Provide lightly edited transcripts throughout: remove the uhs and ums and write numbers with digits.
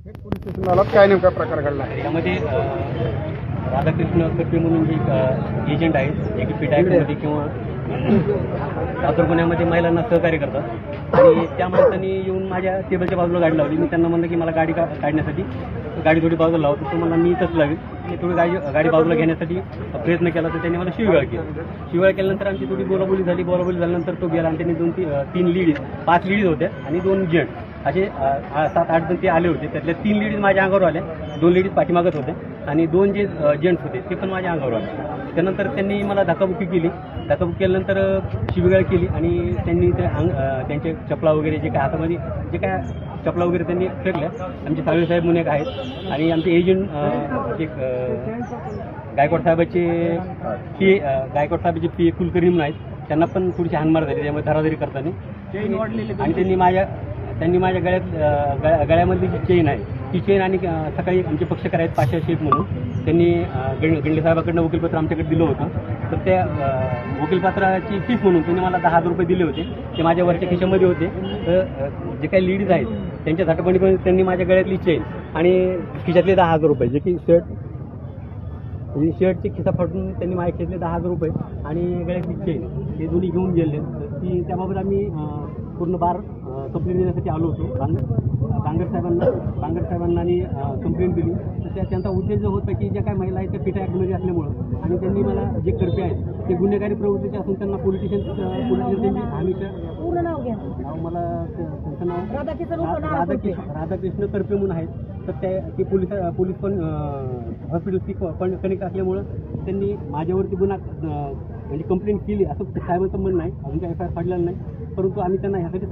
Police स्टेशनला काय नेमका प्रकार घडला आहे? यामध्ये राधाकृष्ण कट्टे म्हणून जे एजंट आहेत, एक पिटायमध्ये किंवा साखर गुन्ह्यामध्ये महिलांना सहकार्य करतात आणि त्या माणसांनी येऊन माझ्या टेबलच्या बाजूला गाडी लावली. मी त्यांना म्हणलं की मला गाडी काढण्यासाठी गाडी थोडी बाजूला लावतो, तो मला मी इथंच लावेल. मी थोडी गाडी बाजूला घेण्यासाठी प्रयत्न केला तर त्यांनी मला शिवीगाळ केली. शिवीगाळ केल्यानंतर आमची थोडी बोलाबोली झाल्यानंतर तो गेला आणि त्यांनी 5 लेडीज होत्या आणि 2 जेंट्स असे 7-8 जण ते आले होते. त्यातल्या 3 लेडीज माझ्या अंगावर आल्या, 2 लेडीज पाठीमागत होत्या आणि 2 जे जेंट्स होते ते पण माझ्या अंगावर आले. त्यानंतर त्यांनी मला धक्काबुक्की केल्यानंतर शिवीगाळ केली आणि त्यांनी त्यांचे चपला वगैरे जे काय हातामध्ये जे काय चपला वगैरे त्यांनी फेकल्या. आमचे साहेब म्हणून एक आहेत आणि आमचे एजंट एक गायकवाड साहेबाचे पी कुलकर्णी म्हणून आहेत. त्यांना पण थोडीशी हाणमार झाली त्यामुळे धराधरी करताना. आणि त्यांनी माझ्या गळ्यामधली जी चेन आहे ती चेन आणि सकाळी आमचे पक्षकार आहेत पाशा शेख म्हणून त्यांनी गंडे साहेबाकडनं वकीलपत्र आमच्याकडे दिलं होतं. तर त्या वकीलपत्राची फीस म्हणून त्यांनी मला 10,000 रुपये दिले होते. ते माझ्या वरच्या खिशामध्ये होते. तर जे काही लेडीज आहेत त्यांच्या झटपणी पण त्यांनी माझ्या गळ्यातली चेन आणि खिशातले 10,000 रुपये जे की शर्टची खिसा फाटून त्यांनी माझ्या खिशातले 10,000 रुपये आणि गळ्यातली चेन हे दोन्ही घेऊन गेले. त्याबाबत आम्ही पूर्ण बार कंप्लेंट देण्यासाठी आलो होतो. बांगर साहेबांना आणि कंप्लेंट दिली. तर त्यांचा उद्देश जो होता की ज्या काही महिला आहेत त्या पिटा ॲक्टमध्ये असल्यामुळं आणि त्यांनी मला जे करते आहेत ते गुन्हेगारी प्रवृत्तीचे असून त्यांना पोलिटिशियन त्यांची हमीच्या पूर्ण नाव घ्या. मला त्यांचं नाव राधाकृष्ण करपे म्हणून आहेत. तर ते पोलीस पण हॉस्पिटलशी पण कनेक्ट असल्यामुळं त्यांनी माझ्यावरती गुन्हा म्हणजे कंप्लेंट केली असं साहेबांचं म्हणणं नाही. अजून काही FIR फाडलेलं नाही. परंतु आम्ही त्यांना ह्यासाठी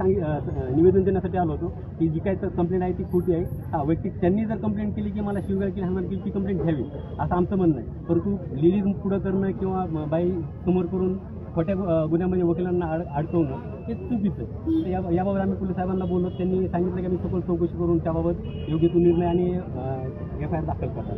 निवेदन देण्यासाठी आलो होतो की जी काय कंप्लेंट आहे ती खोटी आहे. वैयक्तिक त्यांनी जर कंप्लेंट केली की मला शिवीगाळ केली हाणमार केली ती कंप्लेंट घ्यावी असं आमचं म्हणणं आहे. परंतु लेडीज पुढं करणं किंवा बाई समोर करून खोट्या गुन्ह्यामध्ये वकिलांना अडकवणं हे चुकीचं आहे. तर याबाबत आम्ही पोलीस साहेबांना बोललो. त्यांनी सांगितलं की आम्ही सखोल चौकशी करून त्याबाबत योग्य तो निर्णय आणि FIR दाखल करतात.